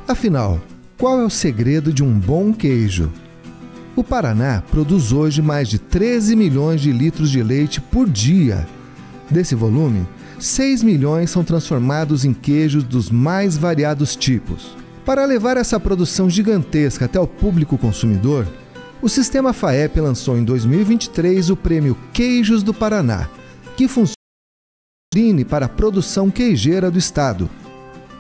Afinal, qual é o segredo de um bom queijo? O Paraná produz hoje mais de 13 milhões de litros de leite por dia. Desse volume, 6 milhões são transformados em queijos dos mais variados tipos. Para levar essa produção gigantesca até o público consumidor, o Sistema FAEP lançou em 2023 o Prêmio Queijos do Paraná, que funciona para a produção queijeira do estado.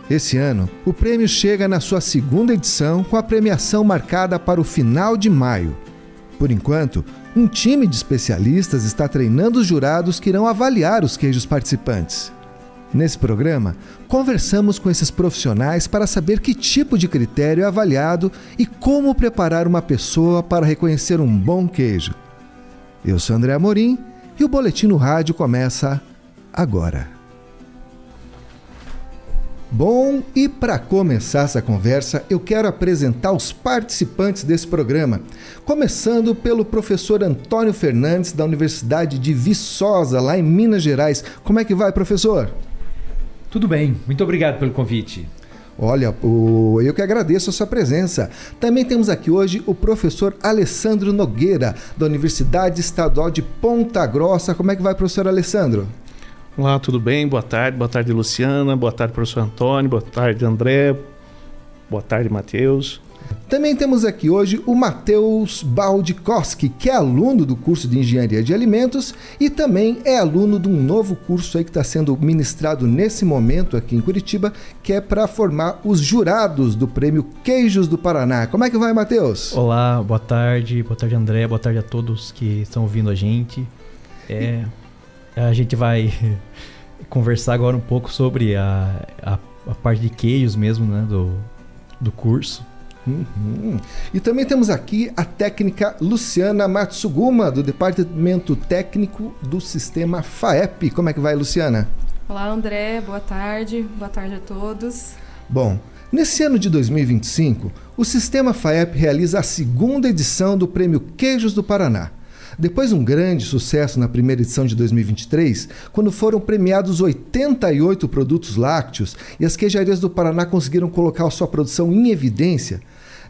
Esse ano, o prêmio chega na sua segunda edição com a premiação marcada para o final de maio. Por enquanto, um time de especialistas está treinando os jurados que irão avaliar os queijos participantes. Nesse programa, conversamos com esses profissionais para saber que tipo de critério é avaliado e como preparar uma pessoa para reconhecer um bom queijo. Eu sou André Amorim e o Boletim no Rádio começa agora. Bom, e para começar essa conversa, eu quero apresentar os participantes desse programa, começando pelo professor Antônio Fernandes, da Universidade de Viçosa, lá em Minas Gerais. Como é que vai, professor? Tudo bem, muito obrigado pelo convite. Olha, eu que agradeço a sua presença. Também temos aqui hoje o professor Alessandro Nogueira, da Universidade Estadual de Ponta Grossa. Como é que vai, professor Alessandro? Olá, tudo bem? Boa tarde Luciana, boa tarde professor Antônio, boa tarde André, boa tarde Matheus. Também temos aqui hoje o Matheus Baldikoski, que é aluno do curso de Engenharia de Alimentos e também é aluno de um novo curso aí que está sendo ministrado nesse momento aqui em Curitiba, que é para formar os jurados do Prêmio Queijos do Paraná. Como é que vai, Matheus? Olá, boa tarde André, boa tarde a todos que estão ouvindo a gente. A gente vai conversar agora um pouco sobre a parte de queijos mesmo, né, do curso. E também temos aqui a técnica Luciana Matsuguma, do Departamento Técnico do Sistema FAEP. Como é que vai, Luciana? Olá, André, boa tarde a todos. Bom, nesse ano de 2025, o Sistema FAEP realiza a segunda edição do Prêmio Queijos do Paraná. Depois de um grande sucesso na primeira edição de 2023, quando foram premiados 88 produtos lácteos e as queijarias do Paraná conseguiram colocar a sua produção em evidência,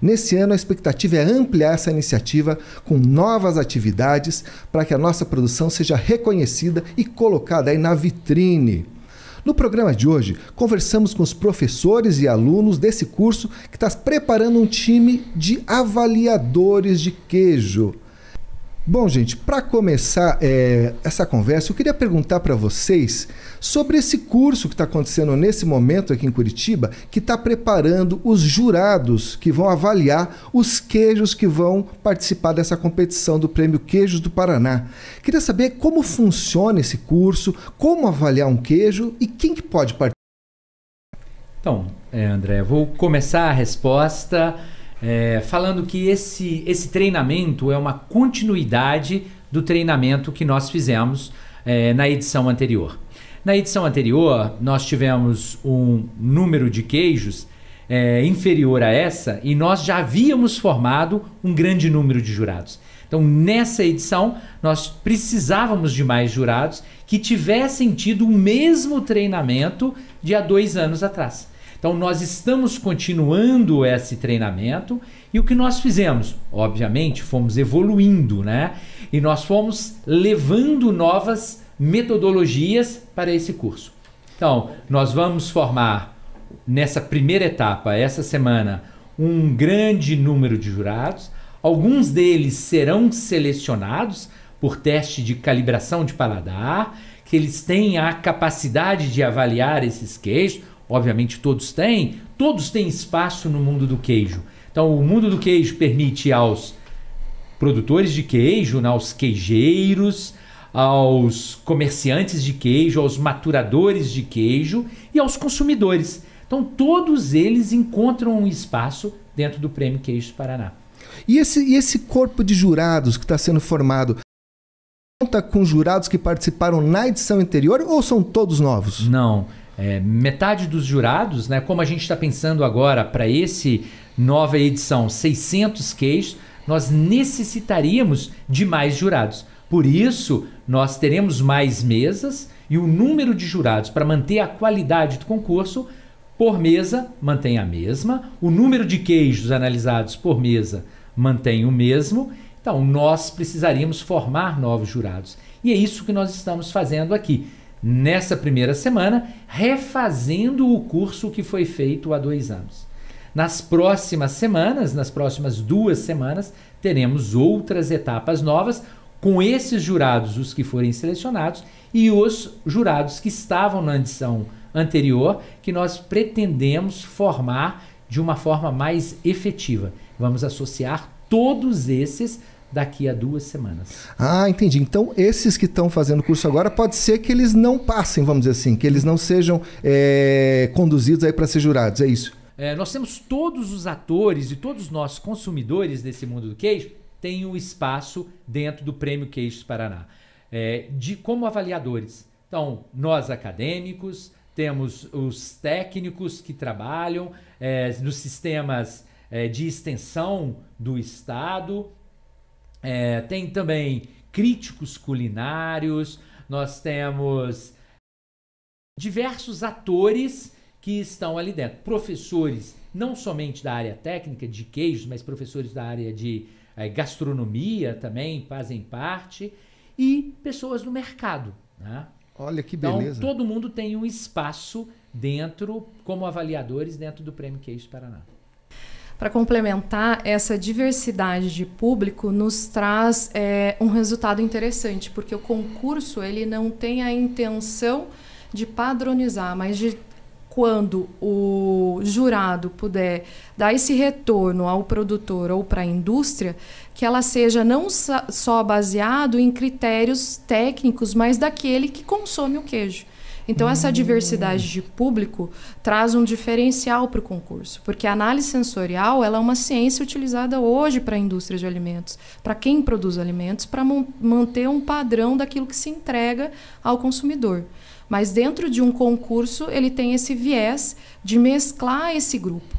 nesse ano a expectativa é ampliar essa iniciativa com novas atividades para que a nossa produção seja reconhecida e colocada aí na vitrine. No programa de hoje, conversamos com os professores e alunos desse curso que está preparando um time de avaliadores de queijo. Bom, gente, para começar essa conversa, eu queria perguntar para vocês sobre esse curso que está acontecendo nesse momento aqui em Curitiba, que está preparando os jurados que vão avaliar os queijos que vão participar dessa competição do Prêmio Queijos do Paraná. Queria saber como funciona esse curso, como avaliar um queijo e quem que pode participar. Então, André, vou começar a resposta falando que esse treinamento é uma continuidade do treinamento que nós fizemos na edição anterior. Na edição anterior, nós tivemos um número de queijos inferior a essa e nós já havíamos formado um grande número de jurados. Então, nessa edição, nós precisávamos de mais jurados que tivessem tido o mesmo treinamento de há 2 anos atrás. Então, nós estamos continuando esse treinamento e o que nós fizemos? Obviamente, fomos evoluindo, né? E nós fomos levando novas metodologias para esse curso. Então, nós vamos formar, nessa primeira etapa, essa semana, um grande número de jurados. Alguns deles serão selecionados por teste de calibração de paladar, que eles têm a capacidade de avaliar esses queijos. Obviamente todos têm espaço no mundo do queijo. Então o mundo do queijo permite aos produtores de queijo, né, aos queijeiros, aos comerciantes de queijo, aos maturadores de queijo e aos consumidores. Então todos eles encontram um espaço dentro do Prêmio Queijos do Paraná. E esse corpo de jurados que está sendo formado, conta com jurados que participaram na edição anterior ou são todos novos? Não. Metade dos jurados, né, como a gente está pensando agora para esse nova edição, 600 queijos, nós necessitaríamos de mais jurados. Por isso, nós teremos mais mesas e o número de jurados para manter a qualidade do concurso por mesa mantém a mesma, o número de queijos analisados por mesa mantém o mesmo. Então, nós precisaríamos formar novos jurados. E é isso que nós estamos fazendo aqui, nessa primeira semana, refazendo o curso que foi feito há 2 anos. Nas próximas semanas, nas próximas 2 semanas, teremos outras etapas novas com esses jurados, os que forem selecionados, e os jurados que estavam na edição anterior, que nós pretendemos formar de uma forma mais efetiva. Vamos associar todos esses daqui a 2 semanas. Ah, entendi. Então, esses que estão fazendo o curso agora, pode ser que eles não passem, vamos dizer assim, que eles não sejam conduzidos aí para ser jurados, é isso? Nós temos todos os atores e todos os nossos consumidores desse mundo do queijo têm um espaço dentro do Prêmio Queijos Paraná, como avaliadores. Então, nós acadêmicos, temos os técnicos que trabalham nos sistemas de extensão do Estado, tem também críticos culinários, nós temos diversos atores que estão ali dentro. Professores, não somente da área técnica de queijos, mas professores da área de gastronomia também fazem parte, e pessoas do mercado, né? Olha que beleza. Então, todo mundo tem um espaço dentro, como avaliadores, dentro do Prêmio Queijos Paraná. Para complementar, essa diversidade de público nos traz um resultado interessante, porque o concurso ele não tem a intenção de padronizar, mas de quando o jurado puder dar esse retorno ao produtor ou para a indústria, que ela seja não só baseado em critérios técnicos, mas daquele que consome o queijo. Então, essa diversidade de público traz um diferencial para o concurso, porque a análise sensorial ela é uma ciência utilizada hoje para a indústria de alimentos, para quem produz alimentos, para manter um padrão daquilo que se entrega ao consumidor. Mas dentro de um concurso, ele tem esse viés de mesclar esse grupo.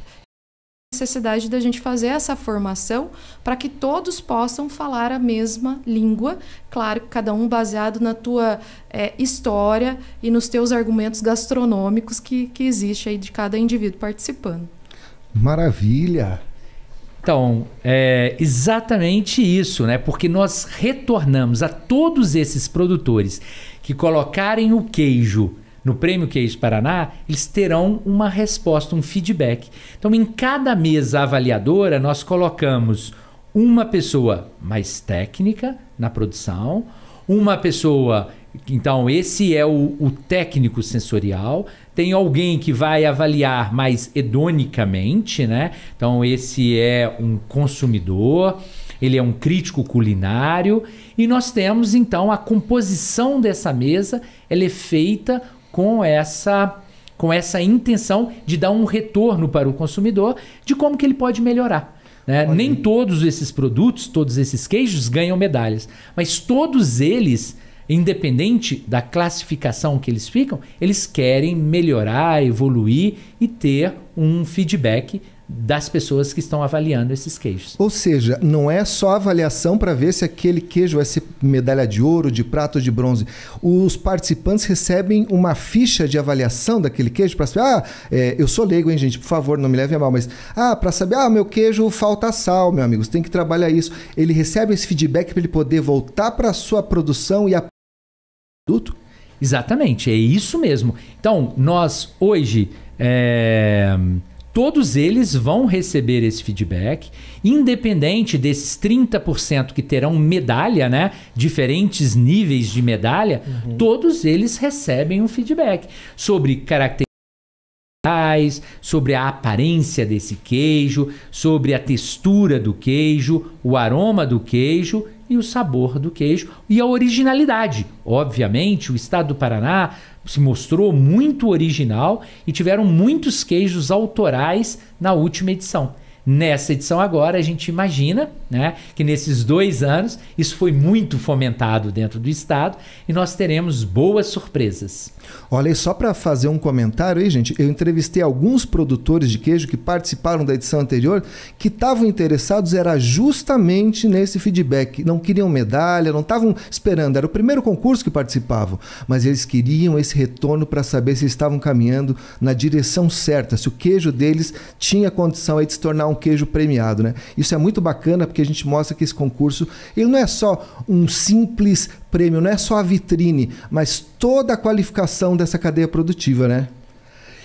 A necessidade da gente fazer essa formação para que todos possam falar a mesma língua, claro, cada um baseado na tua história e nos teus argumentos gastronômicos que existe aí de cada indivíduo participando. Maravilha! Então, é exatamente isso, né? Porque nós retornamos a todos esses produtores que colocarem o queijo no Prêmio Queijos Paraná, eles terão uma resposta, um feedback. Então, em cada mesa avaliadora, nós colocamos uma pessoa mais técnica na produção, uma pessoa... Então, esse é o técnico sensorial. Tem alguém que vai avaliar mais hedonicamente, né? Então, esse é um consumidor, ele é um crítico culinário. E nós temos, então, a composição dessa mesa, ela é feita com essa intenção de dar um retorno para o consumidor de como que ele pode melhorar. Né? Nem todos esses produtos, todos esses queijos ganham medalhas, mas todos eles, independente da classificação que eles ficam, eles querem melhorar, evoluir e ter um feedback das pessoas que estão avaliando esses queijos. Ou seja, não é só avaliação para ver se aquele queijo vai ser medalha de ouro, de prata ou de bronze. Os participantes recebem uma ficha de avaliação daquele queijo para saber, eu sou leigo, hein, gente, por favor, não me leve a mal, mas para saber, meu queijo falta sal, meu amigo, você tem que trabalhar isso. Ele recebe esse feedback para ele poder voltar para a sua produção e a produto? Exatamente, é isso mesmo. Então, nós hoje... todos eles vão receber esse feedback, independente desses 30% que terão medalha, né? Diferentes níveis de medalha, todos eles recebem um feedback sobre características, sobre a aparência desse queijo, sobre a textura do queijo, o aroma do queijo e o sabor do queijo e a originalidade. Obviamente, o estado do Paraná se mostrou muito original e tiveram muitos queijos autorais na última edição. Nessa edição agora, a gente imagina, né, que nesses 2 anos isso foi muito fomentado dentro do estado e nós teremos boas surpresas. Olha, e só para fazer um comentário aí, gente, eu entrevistei alguns produtores de queijo que participaram da edição anterior que estavam interessados, era justamente nesse feedback. Não queriam medalha, não estavam esperando, era o primeiro concurso que participavam, mas eles queriam esse retorno para saber se estavam caminhando na direção certa, se o queijo deles tinha condição aí de se tornar um queijo premiado, né? Isso é muito bacana porque a gente mostra que esse concurso, ele não é só um simples prêmio, não é só a vitrine, mas toda a qualificação dessa cadeia produtiva, né?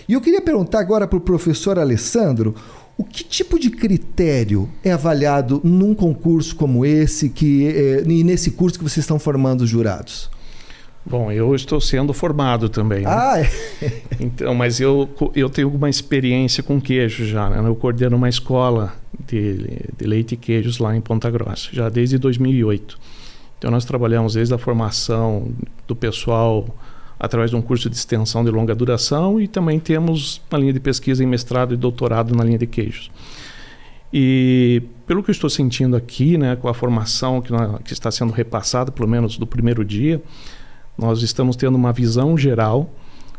E eu queria perguntar agora para o professor Alessandro, o que tipo de critério é avaliado num concurso como esse e nesse curso que vocês estão formando os jurados? Bom, eu estou sendo formado também, né? Ah, é? Então, mas eu tenho alguma experiência com queijo já, né? Eu coordeno uma escola de leite e queijos lá em Ponta Grossa, já desde 2008. Então nós trabalhamos desde a formação do pessoal através de um curso de extensão de longa duração e também temos uma linha de pesquisa em mestrado e doutorado na linha de queijos. E pelo que eu estou sentindo aqui, né, com a formação que está sendo repassada, pelo menos do primeiro dia, nós estamos tendo uma visão geral,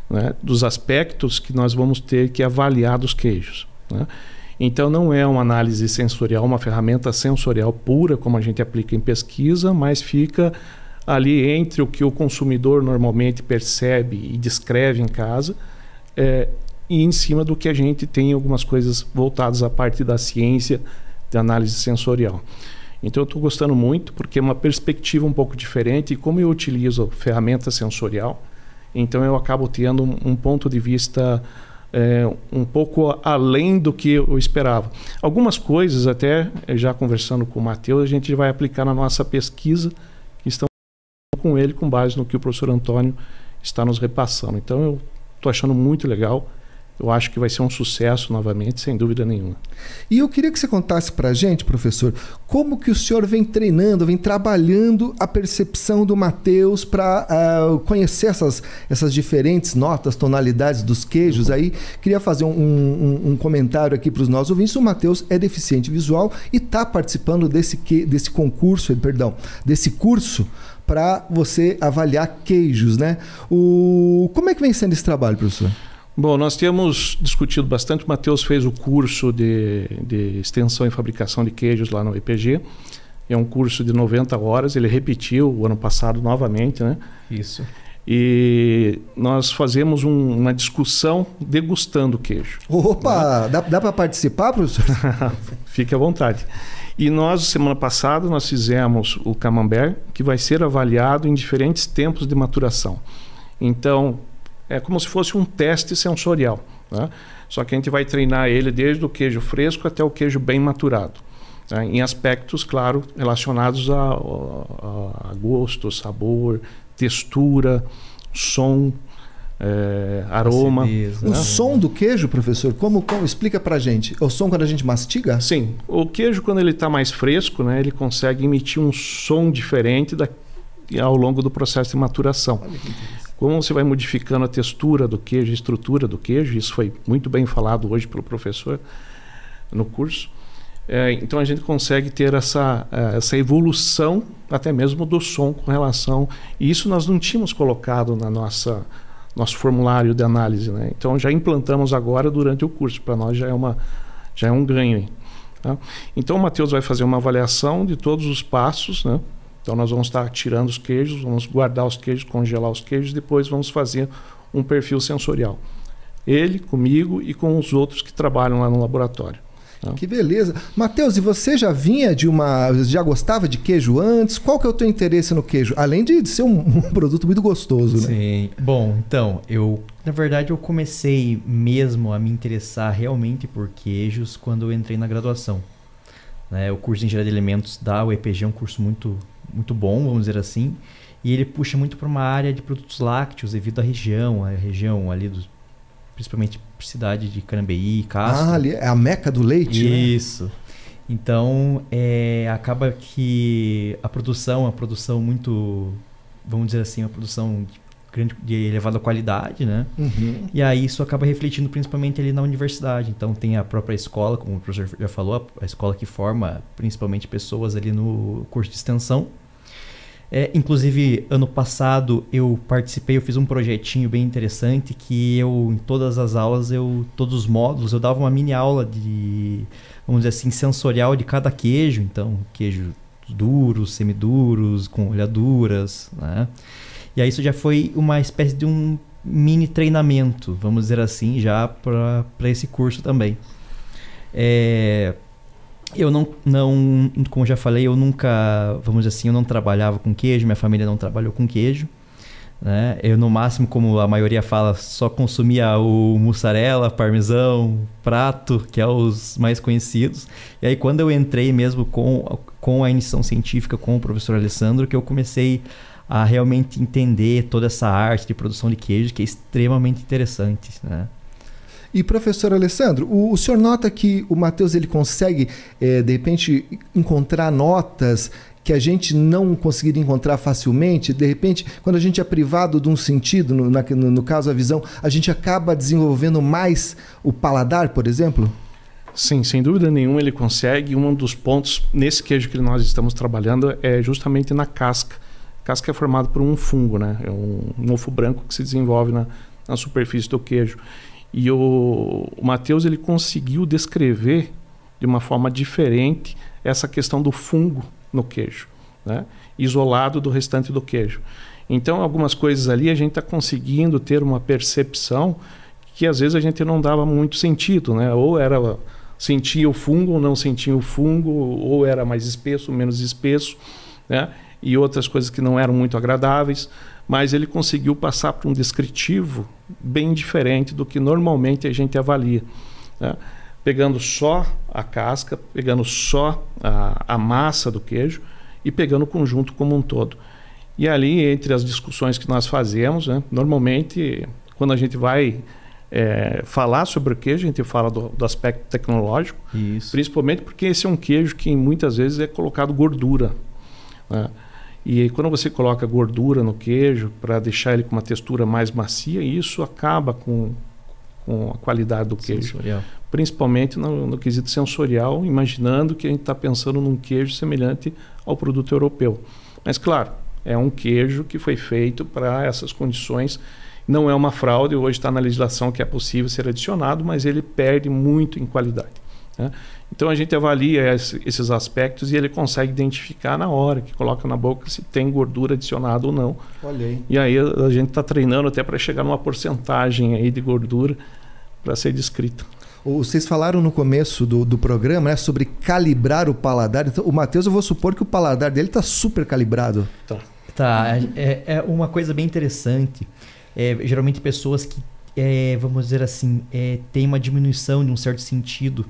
né, dos aspectos que nós vamos ter que avaliar dos queijos, né? Então não é uma análise sensorial, uma ferramenta sensorial pura, como a gente aplica em pesquisa, mas fica ali entre o que o consumidor normalmente percebe e descreve em casa, e em cima do que a gente tem algumas coisas voltadas à parte da ciência de análise sensorial. Então eu estou gostando muito porque é uma perspectiva um pouco diferente e como eu utilizo ferramenta sensorial, então eu acabo tendo um ponto de vista um pouco além do que eu esperava. Algumas coisas, até já conversando com o Matheus, a gente vai aplicar na nossa pesquisa que estamos com ele com base no que o professor Antônio está nos repassando. Então eu estou achando muito legal. Eu acho que vai ser um sucesso novamente, sem dúvida nenhuma. E eu queria que você contasse para a gente, professor, como que o senhor vem treinando, vem trabalhando a percepção do Matheus para conhecer essas diferentes notas, tonalidades dos queijos. Aí queria fazer um comentário aqui para os nossos ouvintes. O Matheus é deficiente visual e está participando desse concurso, desse curso para você avaliar queijos, né? Como é que vem sendo esse trabalho, professor? Bom, nós temos discutido bastante. O Matheus fez o curso de extensão e fabricação de queijos lá no EPG. É um curso de 90 horas. Ele repetiu o ano passado novamente, né? Isso. E nós fazemos uma discussão degustando queijo. Opa! Né? Dá para participar, professor? Fique à vontade. E nós, semana passada, nós fizemos o camembert, que vai ser avaliado em diferentes tempos de maturação. Então, é como se fosse um teste sensorial, né? Só que a gente vai treinar ele desde o queijo fresco até o queijo bem maturado, né? Em aspectos, claro, relacionados a gosto, sabor, textura, som, aroma. O som do queijo, professor, como explica pra gente? É o som quando a gente mastiga? Sim, o queijo quando ele está mais fresco, né, ele consegue emitir um som diferente ao longo do processo de maturação. Olha que interessante. Como você vai modificando a textura do queijo, a estrutura do queijo, isso foi muito bem falado hoje pelo professor no curso. Então a gente consegue ter essa evolução até mesmo do som com relação... E isso nós não tínhamos colocado na nosso formulário de análise, né? Então já implantamos agora durante o curso, para nós já é um ganho. Tá? Então o Matheus vai fazer uma avaliação de todos os passos, né? Então nós vamos estar tirando os queijos, vamos guardar os queijos, congelar os queijos, depois vamos fazer um perfil sensorial. Ele, comigo e com os outros que trabalham lá no laboratório. Tá? Que beleza. Matheus, e você já já gostava de queijo antes? Qual que é o teu interesse no queijo? Além de ser um produto muito gostoso, né? Sim. Bom, então, na verdade eu comecei mesmo a me interessar realmente por queijos quando eu entrei na graduação. Né? O curso de Engenharia de Alimentos da UEPG é um curso muito bom, vamos dizer assim, e ele puxa muito para uma área de produtos lácteos devido à região ali principalmente cidade de Carambeí, Castro. Ali é a meca do leite, Isso. Né? Então, acaba que a produção muito, vamos dizer assim, uma produção de de elevada qualidade, né? Uhum. E aí isso acaba refletindo principalmente ali na universidade. Então tem a própria escola, como o professor já falou, a escola que forma principalmente pessoas ali no curso de extensão. Inclusive, ano passado eu fiz um projetinho bem interessante que em todas as aulas, todos os módulos, eu dava uma mini aula de, vamos dizer assim, sensorial de cada queijo. Então, queijo duros, semiduros, com olhaduras, né? E aí isso já foi uma espécie de um mini treinamento, vamos dizer assim, já para esse curso também. Eu não, como já falei, eu nunca, vamos dizer assim, eu não trabalhava com queijo, minha família não trabalhou com queijo, né? Eu, no máximo, como a maioria fala, só consumia o mussarela, parmesão, prato, que é os mais conhecidos. E aí, quando eu entrei mesmo com a iniciação científica, com o professor Alessandro, que eu comecei a realmente entender toda essa arte de produção de queijo, que é extremamente interessante, né? E, professor Alessandro, o senhor nota que o Matheus ele consegue, de repente, encontrar notas que a gente não conseguiria encontrar facilmente? De repente, quando a gente é privado de um sentido, no caso a visão, a gente acaba desenvolvendo mais o paladar, por exemplo? Sim, sem dúvida nenhuma ele consegue. Um dos pontos nesse queijo que nós estamos trabalhando é justamente na casca. A casca é formada por um fungo, né? É um mofo branco que se desenvolve na superfície do queijo. E o Matheus ele conseguiu descrever de uma forma diferente essa questão do fungo no queijo, né? Isolado do restante do queijo. Então, algumas coisas ali a gente está conseguindo ter uma percepção que às vezes a gente não dava muito sentido, né? Ou sentia o fungo ou não sentia o fungo, ou era mais espesso ou menos espesso, né? E outras coisas que não eram muito agradáveis. Mas ele conseguiu passar por um descritivo bem diferente do que normalmente a gente avalia, né? Pegando só a casca, pegando só a massa do queijo e pegando o conjunto como um todo. E ali, entre as discussões que nós fazemos, né, normalmente, quando a gente vai falar sobre o queijo, a gente fala do aspecto tecnológico. Isso. Principalmente porque esse é um queijo que muitas vezes é colocado gordura, né? E quando você coloca gordura no queijo para deixar ele com uma textura mais macia, isso acaba com a qualidade do queijo. Sensorial. Principalmente no quesito sensorial, imaginando que a gente está pensando num queijo semelhante ao produto europeu. Mas, claro, é um queijo que foi feito para essas condições. Não é uma fraude, hoje está na legislação que é possível ser adicionado, mas ele perde muito em qualidade, né? Então a gente avalia esses aspectos e ele consegue identificar na hora que coloca na boca se tem gordura adicionada ou não. Olha aí. E aí a gente está treinando até para chegar numa porcentagem aí de gordura para ser descrita. Vocês falaram no começo do programa, né, sobre calibrar o paladar. Então, o Matheus, eu vou supor que o paladar dele está super calibrado. Tá, é uma coisa bem interessante. Geralmente pessoas que, vamos dizer assim, têm uma diminuição de um certo sentido,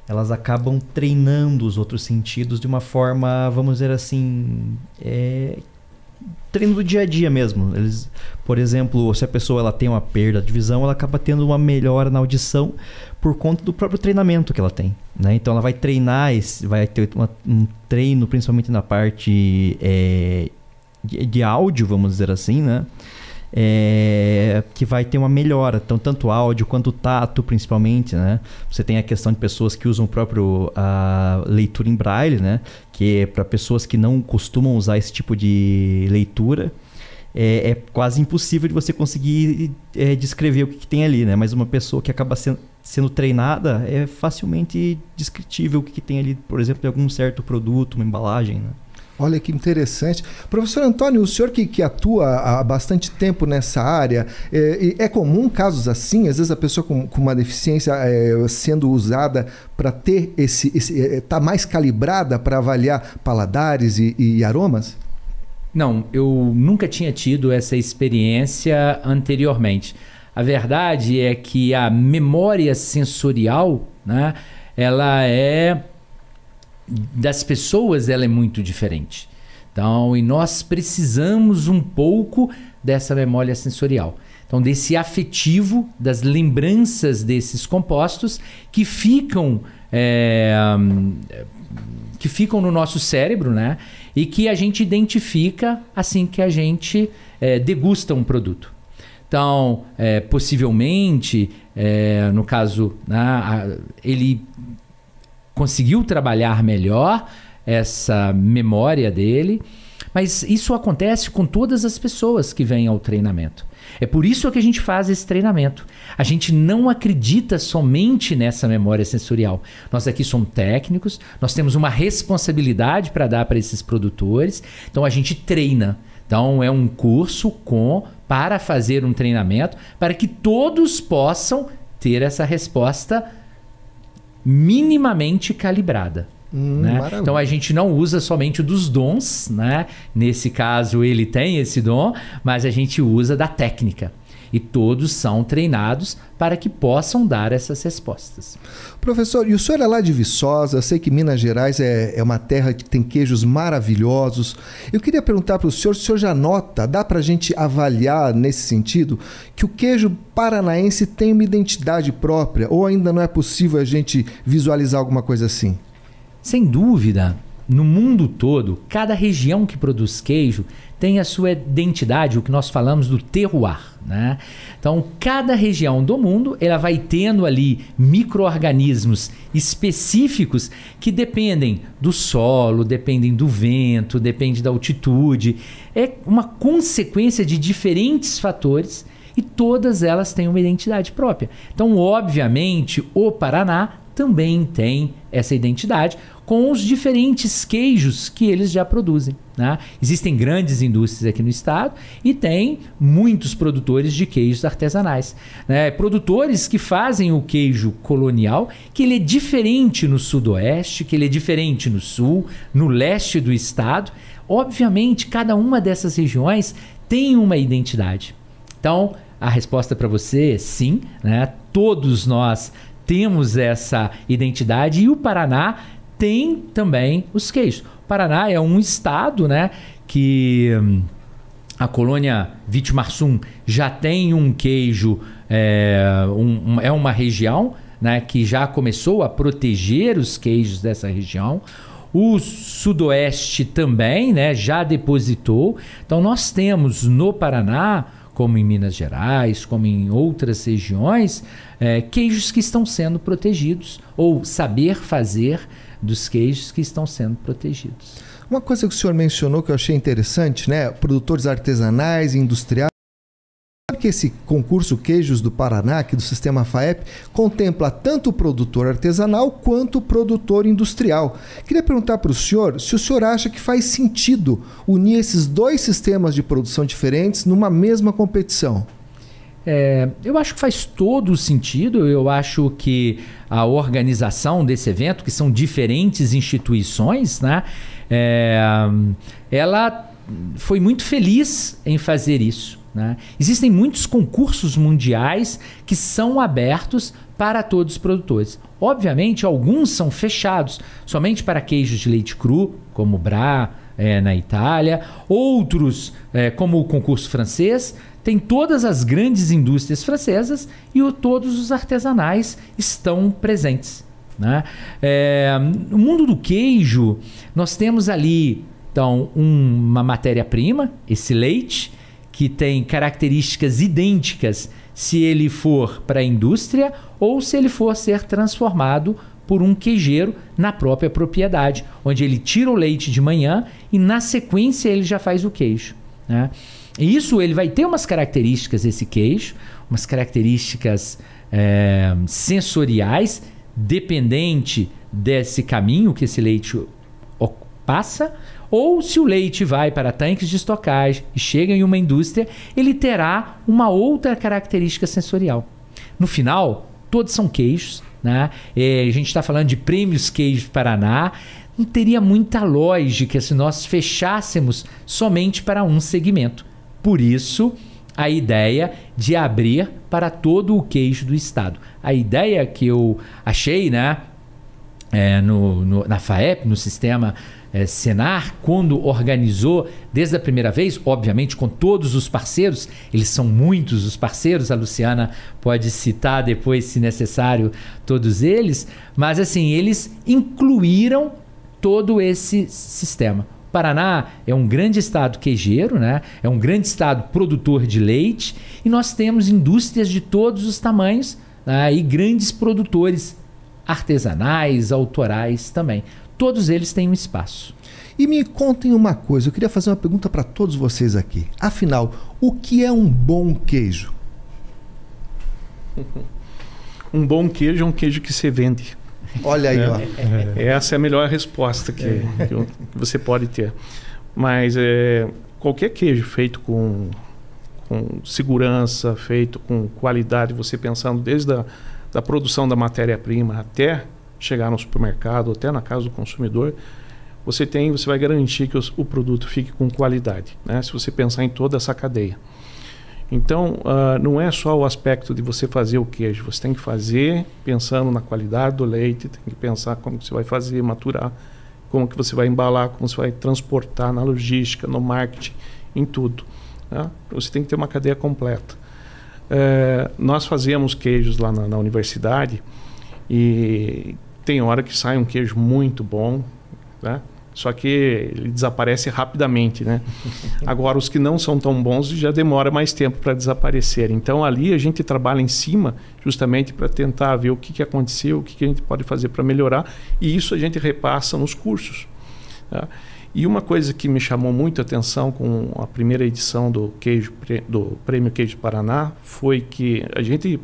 elas acabam treinando os outros sentidos de uma forma, vamos dizer assim, treino do dia a dia mesmo. Por exemplo, se a pessoa ela tem uma perda de visão, ela acaba tendo uma melhora na audição por conta do próprio treinamento que ela tem, né? Então ela vai treinar, vai ter um treino principalmente na parte de áudio, vamos dizer assim, né? Que vai ter uma melhora, então, tanto áudio quanto tato, principalmente, né? Você tem a questão de pessoas que usam a leitura em braille, né? Que é para pessoas que não costumam usar esse tipo de leitura, é quase impossível de você conseguir descrever o que tem ali, né? Mas uma pessoa que acaba sendo treinada, é facilmente descritível o que tem ali, por exemplo, de algum certo produto, uma embalagem, né? Olha que interessante. Professor Antônio, o senhor que atua há bastante tempo nessa área, é comum casos assim? Às vezes a pessoa com uma deficiência sendo usada para ter tá mais calibrada para avaliar paladares e aromas? Não, eu nunca tinha tido essa experiência anteriormente. A verdade é que a memória sensorial, né, das pessoas ela é muito diferente. Então, e nós precisamos um pouco dessa memória sensorial. Então, desse afetivo, das lembranças desses compostos que ficam no nosso cérebro, né? E que a gente identifica assim que a gente degustam um produto. Então, possivelmente, no caso, né, ele conseguiu trabalhar melhor essa memória dele, mas isso acontece com todas as pessoas que vêm ao treinamento. É por isso que a gente faz esse treinamento. A gente não acredita somente nessa memória sensorial. Nós aqui somos técnicos, nós temos uma responsabilidade para dar para esses produtores, então a gente treina. Então é um curso para fazer um treinamento para que todos possam ter essa resposta minimamente calibrada. Né? Então a gente não usa somente dos dons, né? Nesse caso ele tem esse dom, mas a gente usa da técnica. E todos são treinados para que possam dar essas respostas. Professor, e o senhor é lá de Viçosa, eu sei que Minas Gerais é uma terra que tem queijos maravilhosos. Eu queria perguntar para o senhor já nota, dá para a gente avaliar nesse sentido, que o queijo paranaense tem uma identidade própria, ou ainda não é possível a gente visualizar alguma coisa assim? Sem dúvida, no mundo todo, cada região que produz queijo tem a sua identidade, o que nós falamos do terroir, né? Então, cada região do mundo, ela vai tendo ali micro-organismos específicos que dependem do solo, dependem do vento, dependem da altitude. É uma consequência de diferentes fatores e todas elas têm uma identidade própria. Então, obviamente, o Paraná também tem essa identidade com os diferentes queijos que eles já produzem, né? Existem grandes indústrias aqui no estado e tem muitos produtores de queijos artesanais, né? Produtores que fazem o queijo colonial, que ele é diferente no sudoeste, que ele é diferente no sul, no leste do estado. Obviamente, cada uma dessas regiões tem uma identidade. Então, a resposta para você é sim, né? Todos nós temos essa identidade e o Paraná tem também os queijos. O Paraná é um estado, né, que a colônia Vitimarsum já tem um queijo, é uma região, né, que já começou a proteger os queijos dessa região. O sudoeste também, né, já depositou. Então nós temos no Paraná, como em Minas Gerais, como em outras regiões, queijos que estão sendo protegidos, ou saber fazer dos queijos que estão sendo protegidos. Uma coisa que o senhor mencionou que eu achei interessante, né? Produtores artesanais, industriais. Sabe que esse concurso Queijos do Paraná, aqui do Sistema FAEP, contempla tanto o produtor artesanal quanto o produtor industrial. Queria perguntar para o senhor se o senhor acha que faz sentido unir esses dois sistemas de produção diferentes numa mesma competição. Eu acho que faz todo o sentido. Eu acho que a organização desse evento, que são diferentes instituições, né, ela foi muito feliz em fazer isso, né? Existem muitos concursos mundiais que são abertos para todos os produtores. Obviamente, alguns são fechados somente para queijos de leite cru, como o Bra, na Itália. Outros, como o concurso francês, tem todas as grandes indústrias francesas e todos os artesanais estão presentes, né? No mundo do queijo, nós temos ali então uma matéria-prima, esse leite, que tem características idênticas se ele for para a indústria ou se ele for ser transformado por um queijeiro na própria propriedade, onde ele tira o leite de manhã e na sequência ele já faz o queijo, né? E isso ele vai ter umas características, esse queijo, umas características sensoriais, dependente desse caminho que esse leite passa, ou se o leite vai para tanques de estocagem e chega em uma indústria, ele terá uma outra característica sensorial. No final, todos são queijos, né? A gente está falando de prêmios Queijos Paraná. Não teria muita lógica se nós fechássemos somente para um segmento. Por isso, a ideia de abrir para todo o queijo do estado. A ideia que eu achei, né, na FAEP, no sistema Senar, quando organizou desde a primeira vez, obviamente com todos os parceiros, eles são muitos os parceiros, a Luciana pode citar depois, se necessário, todos eles, mas assim, eles incluíram todo esse sistema. Paraná é um grande estado queijeiro, né? É um grande estado produtor de leite e nós temos indústrias de todos os tamanhos, né? E grandes produtores artesanais, autorais também. Todos eles têm um espaço. E me contem uma coisa, eu queria fazer uma pergunta para todos vocês aqui. Afinal, o que é um bom queijo? Um bom queijo é um queijo que se vende. Olha aí, ó. Essa é a melhor resposta que você pode ter. Mas qualquer queijo feito com segurança, feito com qualidade, você pensando desde da produção da matéria-prima até chegar no supermercado, até na casa do consumidor, você vai garantir que o produto fique com qualidade, né? Se você pensar em toda essa cadeia. Então, não é só o aspecto de você fazer o queijo, você tem que fazer pensando na qualidade do leite, tem que pensar como que você vai fazer, maturar, como que você vai embalar, como você vai transportar na logística, no marketing, em tudo, né? Você tem que ter uma cadeia completa. Nós fazemos queijos lá na universidade e tem hora que sai um queijo muito bom, né? Só que ele desaparece rapidamente, né? Agora, os que não são tão bons já demora mais tempo para desaparecer. Então, ali a gente trabalha em cima justamente para tentar ver o que aconteceu, o que a gente pode fazer para melhorar. E isso a gente repassa nos cursos, tá? E uma coisa que me chamou muito a atenção com a primeira edição do Prêmio Queijo Paraná foi que a gente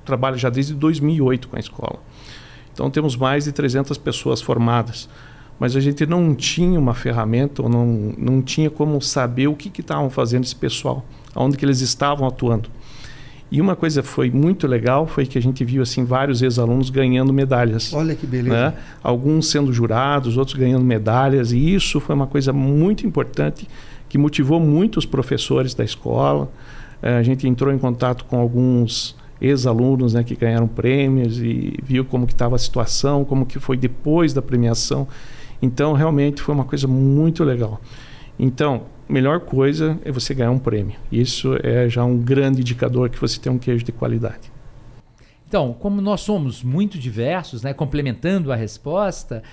trabalha já desde 2008 com a escola. Então, temos mais de 300 pessoas formadas. Mas a gente não tinha uma ferramenta, ou não tinha como saber o que estavam fazendo esse pessoal, onde que eles estavam atuando. E uma coisa foi muito legal, foi que a gente viu assim, vários ex-alunos ganhando medalhas. Olha que beleza. Né? Alguns sendo jurados, outros ganhando medalhas, e isso foi uma coisa muito importante, que motivou muito os professores da escola. A gente entrou em contato com alguns ex-alunos, né, que ganharam prêmios e viu como que estava a situação, como que foi depois da premiação. Então, realmente foi uma coisa muito legal. Então, melhor coisa é você ganhar um prêmio. Isso é já um grande indicador que você tem um queijo de qualidade. Então, como nós somos muito diversos, né, complementando a resposta,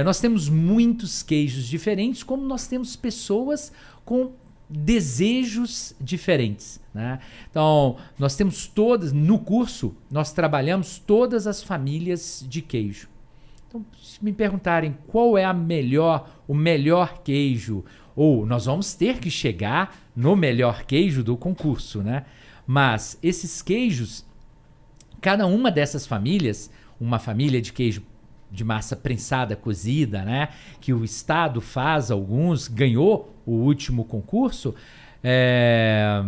nós temos muitos queijos diferentes, como nós temos pessoas com desejos diferentes, né? Então, nós temos no curso, nós trabalhamos todas as famílias de queijo. Então, se me perguntarem qual é o melhor queijo, ou nós vamos ter que chegar no melhor queijo do concurso, né? Mas esses queijos, cada uma dessas famílias, uma família de queijo de massa prensada, cozida, né? Que o Estado faz alguns, ganhou o último concurso, é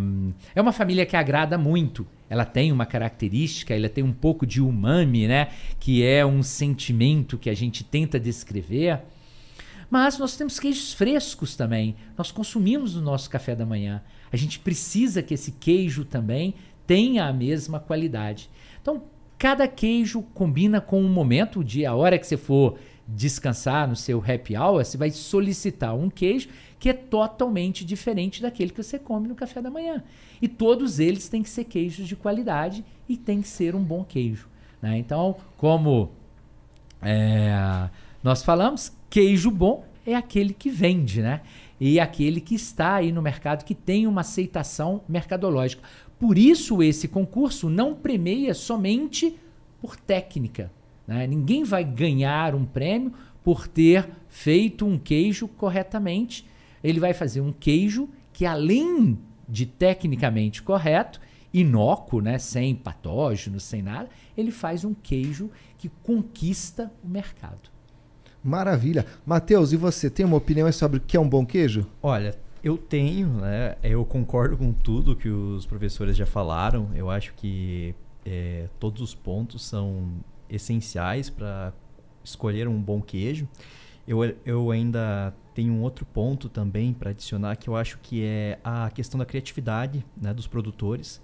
uma família que agrada muito. Ela tem uma característica, ela tem um pouco de umami, né? Que é um sentimento que a gente tenta descrever. Mas nós temos queijos frescos também. Nós consumimos no nosso café da manhã. A gente precisa que esse queijo também tenha a mesma qualidade. Então, cada queijo combina com um momento, a hora que você for descansar no seu happy hour, você vai solicitar um queijo que é totalmente diferente daquele que você come no café da manhã. E todos eles têm que ser queijos de qualidade e tem que ser um bom queijo, né? Então, como nós falamos, queijo bom é aquele que vende, né? E aquele que está aí no mercado, que tem uma aceitação mercadológica. Por isso, esse concurso não premia somente por técnica, né? Ninguém vai ganhar um prêmio por ter feito um queijo corretamente. Ele vai fazer um queijo que, além de tecnicamente correto, inócuo, né, sem patógenos, sem nada, ele faz um queijo que conquista o mercado. Maravilha. Matheus, e você tem uma opinião sobre o que é um bom queijo? Olha, eu tenho, né? Eu concordo com tudo que os professores já falaram. Eu acho que todos os pontos são essenciais para escolher um bom queijo. Eu ainda tenho um outro ponto também para adicionar, que eu acho que é a questão da criatividade, né, dos produtores.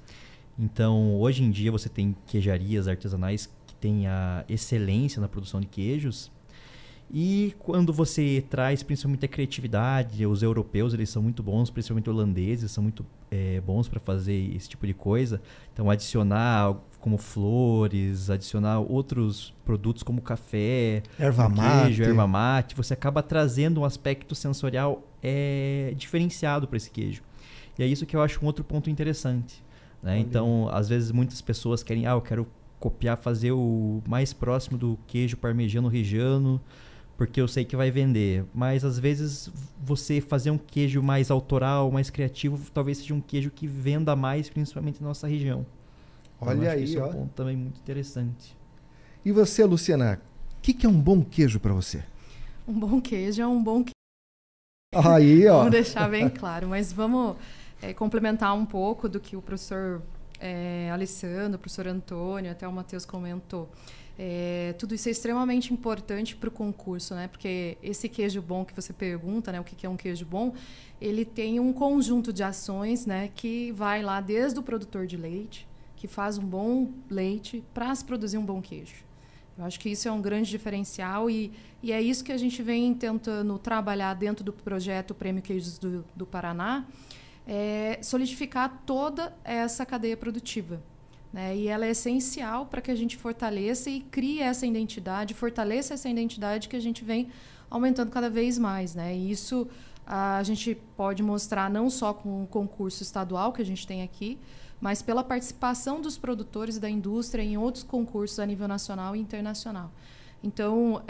Então, hoje em dia você tem queijarias artesanais que têm a excelência na produção de queijos E quando você traz principalmente a criatividade, os europeus eles são muito bons, principalmente holandeses, são muito bons para fazer esse tipo de coisa. Então adicionar como flores, adicionar outros produtos como café, queijo, erva mate, você acaba trazendo um aspecto sensorial diferenciado para esse queijo. E é isso que eu acho um outro ponto interessante, né? Então, às vezes muitas pessoas querem, eu quero copiar, fazer o mais próximo do queijo parmegiano reggiano, porque eu sei que vai vender. Mas às vezes você fazer um queijo mais autoral, mais criativo, talvez seja um queijo que venda mais, principalmente na nossa região. Então, olha aí, isso é um ponto também muito interessante. E você, Luciana, o que é um bom queijo para você? Um bom queijo é um bom queijo. Aí, ó. Vamos deixar bem claro, mas vamos complementar um pouco do que o professor Alessandro, o professor Antônio, até o Matheus comentou. Tudo isso é extremamente importante para o concurso, né? Porque esse queijo bom que você pergunta, né, o que é um queijo bom, ele tem um conjunto de ações, né, que vai lá desde o produtor de leite, que faz um bom leite, para se produzir um bom queijo. Eu acho que isso é um grande diferencial e é isso que a gente vem tentando trabalhar dentro do projeto Prêmio Queijos do Paraná, solidificar toda essa cadeia produtiva. Né? E ela é essencial para que a gente fortaleça e crie essa identidade, fortaleça essa identidade que a gente vem aumentando cada vez mais. Né? E isso a gente pode mostrar não só com o concurso estadual que a gente tem aqui, mas pela participação dos produtores e da indústria em outros concursos a nível nacional e internacional. Então,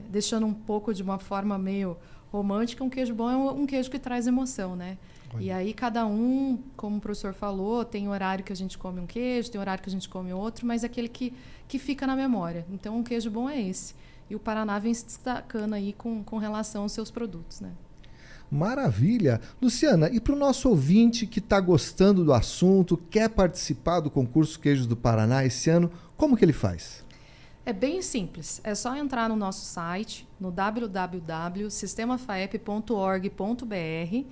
deixando um pouco de uma forma meio romântica, um queijo bom é um queijo que traz emoção, né? E aí cada um, como o professor falou, tem horário que a gente come um queijo, tem horário que a gente come outro, mas é aquele que fica na memória. Então, um queijo bom é esse. E o Paraná vem se destacando aí com relação aos seus produtos, né? Maravilha! Luciana, e para o nosso ouvinte que está gostando do assunto, quer participar do concurso Queijos do Paraná esse ano, como que ele faz? É bem simples. É só entrar no nosso site, no www.sistemafaep.org.br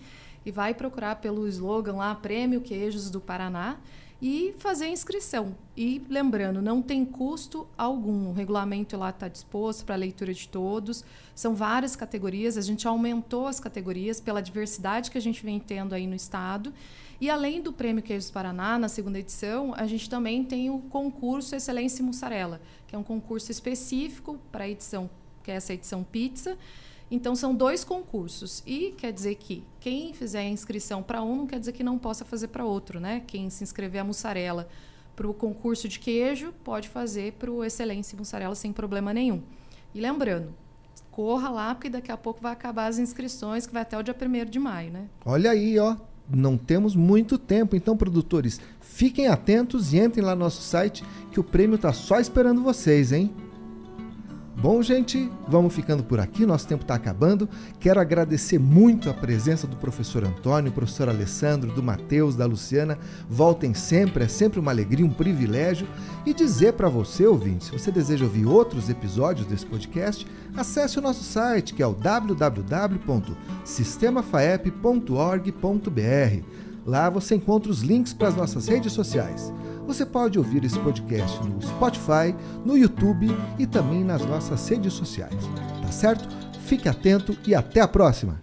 e vai procurar pelo slogan lá, Prêmio Queijos do Paraná, e fazer a inscrição. E lembrando, não tem custo algum. O regulamento lá está disposto para a leitura de todos. São várias categorias. A gente aumentou as categorias pela diversidade que a gente vem tendo aí no estado. E além do Prêmio Queijos do Paraná, na segunda edição, a gente também tem o concurso Excelência Mussarela, que é um concurso específico para a edição, que é essa edição pizza. Então, são 2 concursos. E quer dizer que quem fizer a inscrição para um não quer dizer que não possa fazer para outro, né? Quem se inscrever a mussarela para o concurso de queijo pode fazer para o Excelência Mussarela sem problema nenhum. E lembrando, corra lá, porque daqui a pouco vai acabar as inscrições, que vai até o dia 1º de maio, né? Olha aí, ó. Não temos muito tempo. Então, produtores, fiquem atentos e entrem lá no nosso site, que o prêmio está só esperando vocês, hein? Bom, gente, vamos ficando por aqui, nosso tempo está acabando. Quero agradecer muito a presença do professor Antônio, professor Alessandro, do Matheus, da Luciana. Voltem sempre, é sempre uma alegria, um privilégio. E dizer para você, ouvinte, se você deseja ouvir outros episódios desse podcast, acesse o nosso site, que é o www.sistemafaep.org.br. Lá você encontra os links para as nossas redes sociais. Você pode ouvir esse podcast no Spotify, no YouTube e também nas nossas redes sociais. Tá certo? Fique atento e até a próxima!